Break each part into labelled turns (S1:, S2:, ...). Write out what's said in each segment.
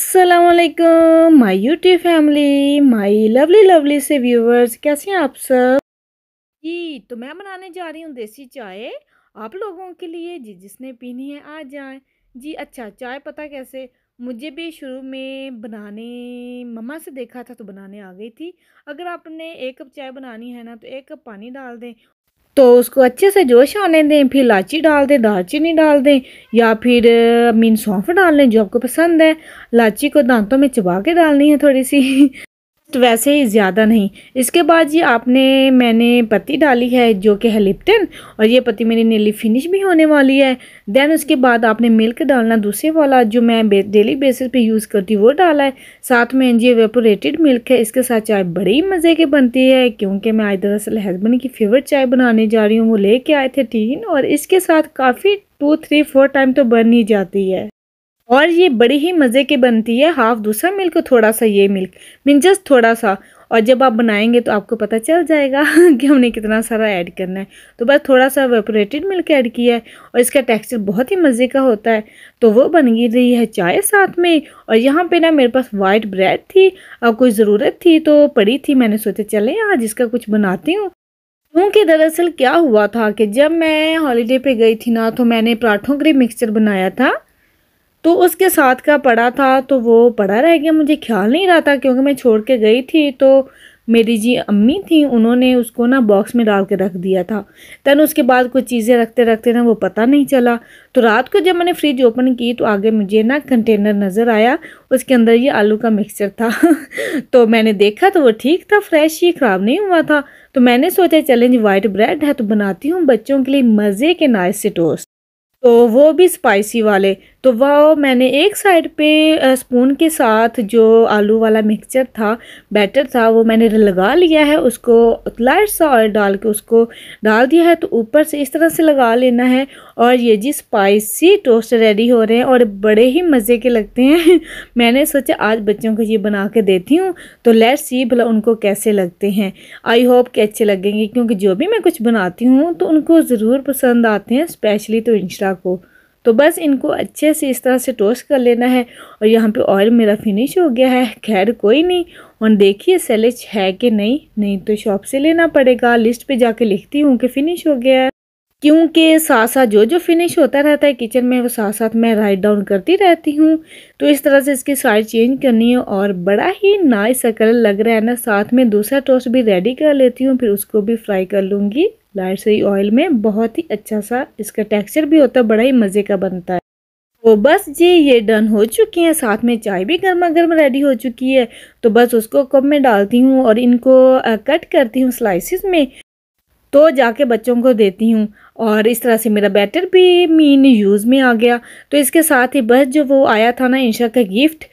S1: अस्सलामुअलैकुम my YouTube family, my lovely lovely से viewers, कैसे हैं आप सब जी। तो मैं बनाने जा रही हूँ देसी चाय आप लोगों के लिए। जी जिसने पीनी है आ जाए जी। अच्छा, चाय पता कैसे, मुझे भी शुरू में बनाने मम्मा से देखा था तो बनाने आ गई थी। अगर आपने 1 कप चाय बनानी है ना तो 1 कप पानी डाल दें, तो उसको अच्छे से जोश आने दें, फिर इलायची डाल दें, दालचीनी डाल दें, या फिर मीन सौंफ डाल लें जो आपको पसंद है। इलायची को दांतों में चबा के डालनी है थोड़ी सी तो वैसे ही ज़्यादा नहीं। इसके बाद जी मैंने पत्ती डाली है जो कि है लिप्टन, और ये पत्ती मेरी नीली फिनिश भी होने वाली है। देन उसके बाद आपने मिल्क डालना, दूसरे वाला जो मैं डेली बेसिस पे यूज़ करती हूँ वो डाला है। साथ में जी एवेपोरेटेड मिल्क है। इसके साथ चाय बड़ी मज़े की बनती है, क्योंकि मैं आज दरअसल हस्बैंड की फेवरेट चाय बनाने जा रही हूँ। वो लेके आए थे टीन, और इसके साथ काफ़ी 2 3 4 टाइम तो बन ही जाती है, और ये बड़ी ही मज़े की बनती है। हाफ दूसरा मिल्क, थोड़ा सा ये मिल्क, मीन जस्ट थोड़ा सा। और जब आप बनाएंगे तो आपको पता चल जाएगा कि हमने कितना सारा ऐड करना है। तो बस थोड़ा सा वेपोरेटेड मिल्क ऐड किया है, और इसका टेक्सचर बहुत ही मज़े का होता है। तो वो बन गई रही है चाय साथ में। और यहाँ पे ना मेरे पास वाइट ब्रेड थी, और कोई ज़रूरत थी तो पड़ी थी, मैंने सोचा चले आज इसका कुछ बनाती हूँ। क्योंकि दरअसल क्या हुआ था कि जब मैं हॉलीडे पे गई थी ना, तो मैंने पराठों के लिए मिक्सचर बनाया था, तो उसके साथ का पड़ा था, तो वो पड़ा रह गया। मुझे ख्याल नहीं रहा था क्योंकि मैं छोड़ के गई थी। तो मेरी जी अम्मी थी, उन्होंने उसको ना बॉक्स में डाल के रख दिया था। दैन उसके बाद कुछ चीज़ें रखते रखते ना वो पता नहीं चला। तो रात को जब मैंने फ्रिज ओपन की तो आगे मुझे ना कंटेनर नज़र आया, उसके अंदर ये आलू का मिक्सचर था तो मैंने देखा तो वो ठीक था, फ्रेश ही, ख़राब नहीं हुआ था। तो मैंने सोचा चलें जी वाइट ब्रेड है तो बनाती हूँ बच्चों के लिए मज़े के नाइस से टोस्ट, तो वो भी स्पाइसी वाले। तो वो मैंने एक साइड पे स्पून के साथ जो आलू वाला मिक्सचर था, बैटर था, वो मैंने लगा लिया है। उसको लाइट सा ऑयल डाल के उसको डाल दिया है, तो ऊपर से इस तरह से लगा लेना है। और ये जी स्पाइसी टोस्ट रेडी हो रहे हैं, और बड़े ही मज़े के लगते हैं मैंने सोचा आज बच्चों को ये बना के देती हूँ, तो लेट्स सी भला उनको कैसे लगते हैं। आई होप कि अच्छे लगेंगे, क्योंकि जो भी मैं कुछ बनाती हूँ तो उनको ज़रूर पसंद आते हैं, स्पेशली तो इंशा को। तो बस इनको अच्छे से इस तरह से टोस्ट कर लेना है। और यहाँ पे ऑयल मेरा फिनिश हो गया है, खैर कोई नहीं। और देखिए सैलेज है कि नहीं तो शॉप से लेना पड़ेगा। लिस्ट पे जाके लिखती हूँ कि फिनिश हो गया है, क्योंकि साथ साथ जो जो फिनिश होता रहता है किचन में वो साथ साथ मैं राइट डाउन करती रहती हूँ। तो इस तरह से इसकी साइड चेंज करनी है, और बड़ा ही नाइस सा कलर लग रहा है ना। साथ में दूसरा टोस्ट भी रेडी कर लेती हूँ, फिर उसको भी फ्राई कर लूँगी लाइट से ऑयल में। बहुत ही अच्छा सा इसका टेक्सचर भी होता है, बड़ा ही मज़े का बनता है। तो बस जी ये डन हो चुकी हैं, साथ में चाय भी गर्मा गर्म रेडी हो चुकी है। तो बस उसको कप में डालती हूँ और इनको कट करती हूँ स्लाइसिस में, तो जाके बच्चों को देती हूँ। और इस तरह से मेरा बैटर भी मीन यूज़ में आ गया। तो इसके साथ ही बस जो वो आया था ना इंशा का गिफ्ट,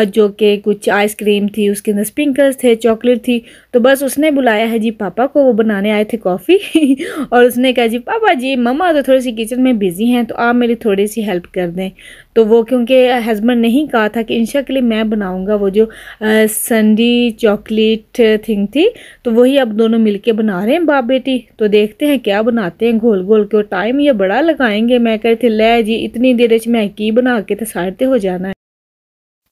S1: जो कि कुछ आइसक्रीम थी, उसके अंदर स्प्रिंकल्स थे, चॉकलेट थी। तो बस उसने बुलाया है जी पापा को, वो बनाने आए थे कॉफ़ी और उसने कहा जी पापा जी मम्मा तो थोड़ी सी किचन में बिज़ी हैं, तो आप मेरी थोड़ी सी हेल्प कर दें। तो वो क्योंकि हस्बैंड ने ही कहा था कि इंशा के लिए मैं बनाऊँगा वो जो संडी चॉकलेट थिंग थी, तो वही अब दोनों मिलके बना रहे हैं बाप बेटी। तो देखते हैं क्या बनाते हैं, घोल घोल के टाइम ये बड़ा लगाएंगे। मैं कहती ले जी इतनी देर मैं की बना के तो साइड हो जाना है।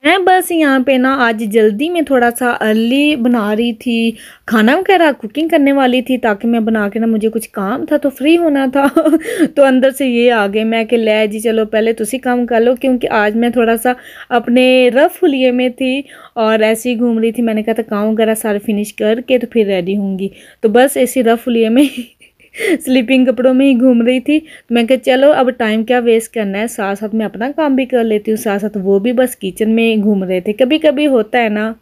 S1: मैं बस यहाँ पे ना आज जल्दी में थोड़ा सा अर्ली बना रही थी, खाना वगैरह कुकिंग करने वाली थी, ताकि मैं बना के ना मुझे कुछ काम था तो फ्री होना था तो अंदर से ये आ गए। मैं कि ले जी चलो पहले तुसी काम कर लो, क्योंकि आज मैं थोड़ा सा अपने रफ हुलिये में थी और ऐसे ही घूम रही थी। मैंने कहा था काम वगैरह सारे फिनिश करके तो फिर रेडी होंगी। तो बस ऐसी रफ हुलिये में स्लीपिंग कपड़ों में ही घूम रही थी। तो मैं कहा चलो अब टाइम क्या वेस्ट करना है, साथ साथ मैं अपना काम भी कर लेती हूँ। साथ साथ वो भी बस किचन में घूम रहे थे। कभी कभी होता है ना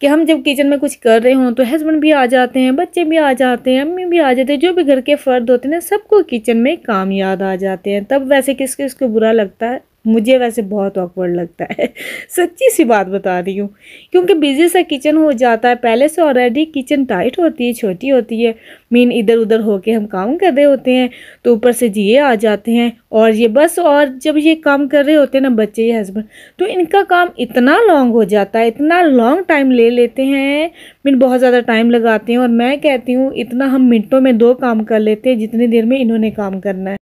S1: कि हम जब किचन में कुछ कर रहे हों तो हस्बैंड भी आ जाते हैं, बच्चे भी आ जाते हैं, अम्मी भी आ जाते हैं, जो भी घर के फ़र्द होते हैं ना, सबको किचन में काम याद आ जाते हैं। तब वैसे किस किस को बुरा लगता है, मुझे वैसे बहुत ऑकवर्ड लगता है सच्ची सी बात बता रही हूँ, क्योंकि बिजी सा किचन हो जाता है। पहले से ऑलरेडी किचन टाइट होती है, छोटी होती है, मीन इधर उधर होके हम काम कर रहे होते हैं, तो ऊपर से जिए आ जाते हैं और ये बस। और जब ये काम कर रहे होते हैं ना बच्चे या हस्बैंड, तो इनका काम इतना लॉन्ग हो जाता है, इतना लॉन्ग टाइम ले लेते हैं, मीन बहुत ज़्यादा टाइम लगाते हैं। और मैं कहती हूँ इतना हम मिनटों में 2 काम कर लेते हैं जितनी देर में इन्होंने काम करना है।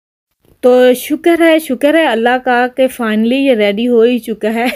S1: तो शुक्र है अल्लाह का कि फाइनली ये रेडी हो ही चुका है।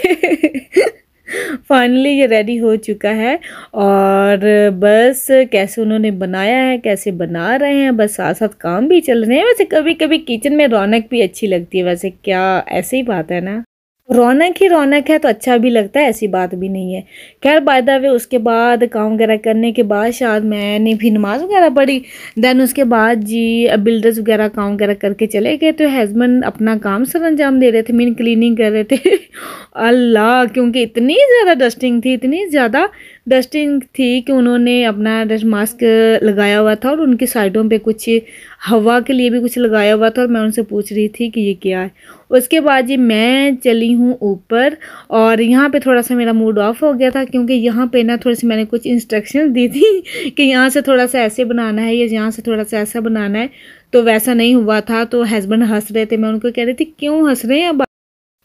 S1: फाइनली ये रेडी हो चुका है और बस कैसे उन्होंने बनाया है, कैसे बना रहे हैं, बस साथ साथ काम भी चल रहे हैं। वैसे कभी कभी किचन में रौनक भी अच्छी लगती है, वैसे क्या ऐसे ही बात है ना, रौनक ही रौनक है तो अच्छा भी लगता है, ऐसी बात भी नहीं है। खैर बाय द वे उसके बाद काम वगैरह करने के बाद शायद मैंने भी नमाज़ वगैरह पढ़ी। देन उसके बाद जी बिल्डर्स वगैरह काम वगैरह करके चले गए, तो हस्बैंड अपना काम सर अंजाम दे रहे थे, मीन क्लीनिंग कर रहे थे। अल्लाह, क्योंकि इतनी ज़्यादा डस्टिंग थी, इतनी ज़्यादा डस्टिंग थी कि उन्होंने अपना डस्ट मास्क लगाया हुआ था और उनकी साइडों पे कुछ हवा के लिए भी कुछ लगाया हुआ था और मैं उनसे पूछ रही थी कि ये क्या है। उसके बाद जी मैं चली हूँ ऊपर और यहाँ पे थोड़ा सा मेरा मूड ऑफ हो गया था, क्योंकि यहाँ पे ना थोड़ी सी मैंने कुछ इंस्ट्रक्शन दी थी कि यहाँ से थोड़ा सा ऐसे बनाना है या यहाँ से थोड़ा सा ऐसा बनाना है, तो वैसा नहीं हुआ था। तो हस्बैंड हंस रहे थे, मैं उनको कह रही थी क्यों हंस रहे हैं,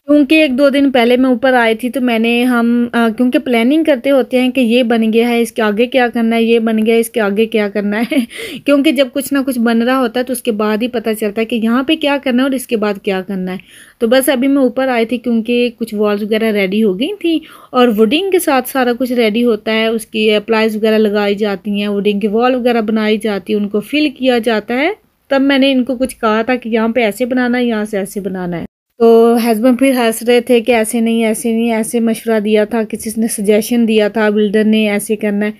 S1: क्योंकि एक दो दिन पहले मैं ऊपर आई थी तो मैंने क्योंकि प्लानिंग करते होते हैं कि ये बन गया है इसके आगे क्या करना है, ये बन गया है इसके आगे क्या करना है। क्योंकि जब कुछ ना कुछ बन रहा होता है तो उसके बाद ही पता चलता है कि यहाँ पे क्या करना है और इसके बाद क्या करना है। तो बस अभी मैं ऊपर आई थी क्योंकि कुछ वॉल्स वगैरह रेडी हो गई थी और वुडिंग के साथ सारा कुछ रेडी होता है, उसकी अप्लाइज वगैरह लगाई जाती हैं, वुडिंग की वॉल वगैरह बनाई जाती है, उनको फिल किया जाता है। तब मैंने इनको कुछ कहा था कि यहाँ पे ऐसे बनाना है, यहाँ से ऐसे बनाना है। तो हस्बैंड फिर हंस रहे थे कि ऐसे नहीं ऐसे नहीं, ऐसे मशवरा दिया था, किसी ने सजेशन दिया था, बिल्डर ने ऐसे करना है।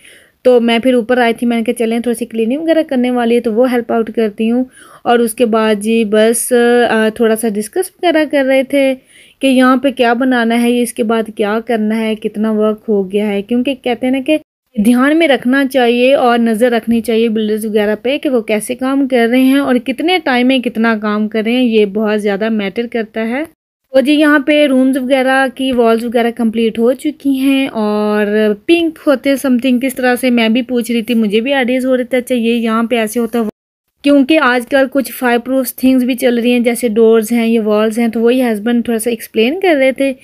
S1: तो मैं फिर ऊपर आई थी, मैंने कहा चलें थोड़ी सी क्लीनिंग वगैरह करने वाली है तो वो हेल्प आउट करती हूँ। और उसके बाद जी बस थोड़ा सा डिस्कस वगैरह कर रहे थे कि यहाँ पे क्या बनाना है, इसके बाद क्या करना है, कितना वर्क हो गया है। क्योंकि कहते हैं ना कि ध्यान में रखना चाहिए और नज़र रखनी चाहिए बिल्डर्स वगैरह पे कि वो कैसे काम कर रहे हैं और कितने टाइम में कितना काम कर रहे हैं, ये बहुत ज़्यादा मैटर करता है। और जी यहाँ पे रूम्स वगैरह की वॉल्स वगैरह कंप्लीट हो चुकी हैं और पिंक होते समथिंग किस तरह से मैं भी पूछ रही थी, मुझे भी आइडियाज़ हो रहे थे अच्छा ये यहाँ पे ऐसे होता है, क्योंकि आजकल कुछ फायर प्रूफ थिंग्स भी चल रही हैं जैसे डोर्स हैं, ये वॉल्स हैं, तो वही हस्बैंड थोड़ा सा एक्सप्लेन कर रहे थे।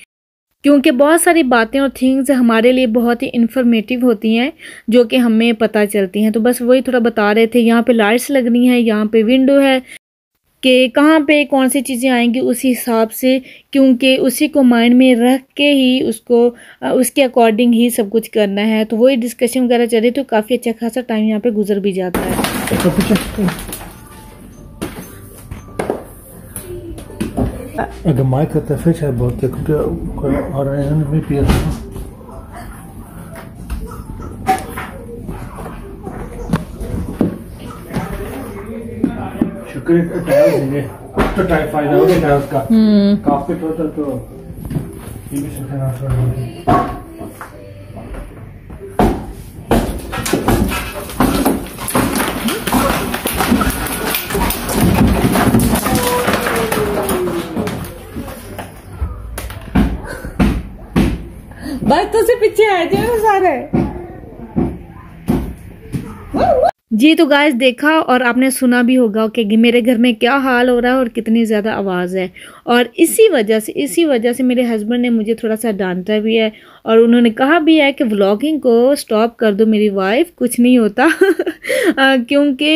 S1: क्योंकि बहुत सारी बातें और थिंग्स हमारे लिए बहुत ही इन्फॉर्मेटिव होती हैं जो कि हमें पता चलती हैं, तो बस वही थोड़ा बता रहे थे। यहाँ पे लाइट्स लगनी है, यहाँ पे विंडो है, कि कहाँ पे कौन सी चीज़ें आएंगी उसी हिसाब से, क्योंकि उसी को माइंड में रख के ही उसको उसके अकॉर्डिंग ही सब कुछ करना है। तो वही डिस्कशन वगैरह चल रही, तो काफ़ी अच्छा खासा टाइम यहाँ पे गुजर भी जाता है।
S2: Gemeinschaft der Fischerbord, der kommt ja auch rein mit Bier. शुक्र है टाइल्स देंगे तो टाइल फायदा हो गया उसका काफी टोटल तो ये भी सकते हैं।
S1: बस तो से पीछे आ जाओ सारे जी। तो गाइस देखा और आपने सुना भी होगा कि मेरे घर में क्या हाल हो रहा है और कितनी ज़्यादा आवाज़ है, और इसी वजह से मेरे हस्बैंड ने मुझे थोड़ा सा डांटा भी है और उन्होंने कहा भी है कि व्लॉगिंग को स्टॉप कर दो मेरी वाइफ, कुछ नहीं होता। क्योंकि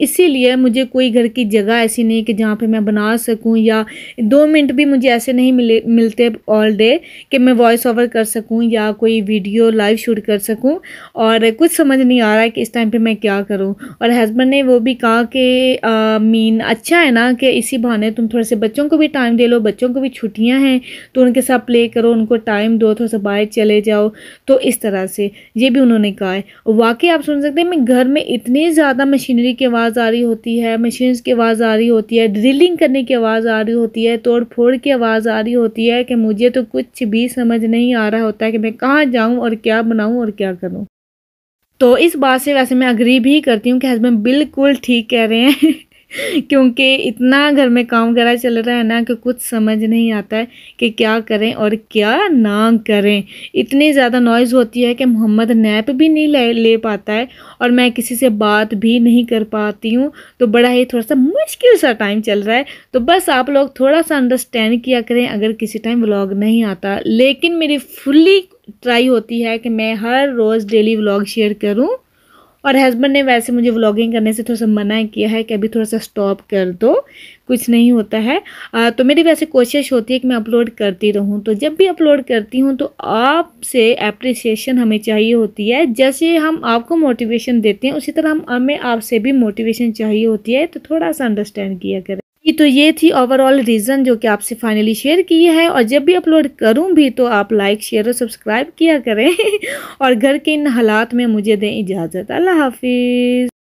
S1: इसीलिए मुझे कोई घर की जगह ऐसी नहीं कि जहाँ पे मैं बना सकूँ, या 2 मिनट भी मुझे ऐसे नहीं मिलते ऑल डे कि मैं वॉइस ओवर कर सकूँ या कोई वीडियो लाइव शूट कर सकूँ, और कुछ समझ नहीं आ रहा है कि इस टाइम पे मैं क्या करूँ। और हस्बैंड ने वो भी कहा कि मीन अच्छा है ना कि इसी बहाने तुम थोड़े से बच्चों को भी टाइम दे लो, बच्चों को भी छुट्टियाँ हैं तो उनके साथ प्ले करो, उनको टाइम दो, थोड़ा सा बाहर चले जाओ। तो इस तरह से ये भी उन्होंने कहा है। वाकई आप सुन सकते हैं, मैं घर में इतनी ज़्यादा मशीनरी की आवाज़ आ रही होती है, मशीन्स की आवाज़ आ रही होती है, ड्रिलिंग करने की आवाज़ आ रही होती है, तोड़ फोड़ की आवाज़ आ रही होती है कि मुझे तो कुछ भी समझ नहीं आ रहा होता है कि मैं कहाँ जाऊँ और क्या बनाऊँ और क्या करूँ। तो इस बात से वैसे मैं अग्री भी करती हूँ कि हस्बैंड बिल्कुल ठीक कह रहे हैं। क्योंकि इतना घर में काम वगैरह चल रहा है ना कि कुछ समझ नहीं आता है कि क्या करें और क्या ना करें। इतनी ज़्यादा नॉइज़ होती है कि मोहम्मद नैप भी नहीं ले पाता है और मैं किसी से बात भी नहीं कर पाती हूँ। तो बड़ा ही थोड़ा सा मुश्किल सा टाइम चल रहा है। तो बस आप लोग थोड़ा सा अंडरस्टैंड किया करें अगर किसी टाइम व्लॉग नहीं आता। लेकिन मेरी फुल्ली ट्राई होती है कि मैं हर रोज़ डेली व्लॉग शेयर करूँ और हस्बैंड ने वैसे मुझे व्लॉगिंग करने से थोड़ा सा मना किया है कि अभी थोड़ा सा स्टॉप कर दो, कुछ नहीं होता है। तो मेरी वैसे कोशिश होती है कि मैं अपलोड करती रहूं। तो जब भी अपलोड करती हूं तो आपसे अप्रिसिएशन हमें चाहिए होती है। जैसे हम आपको मोटिवेशन देते हैं उसी तरह हमें आपसे भी मोटिवेशन चाहिए होती है, तो थोड़ा सा अंडरस्टैंड किया करें। तो ये थी ओवरऑल रीज़न जो कि आपसे फाइनली शेयर की है। और जब भी अपलोड करूं भी तो आप लाइक शेयर और सब्सक्राइब किया करें और घर के इन हालात में मुझे दें इजाज़त। अल्लाह हाफिज़।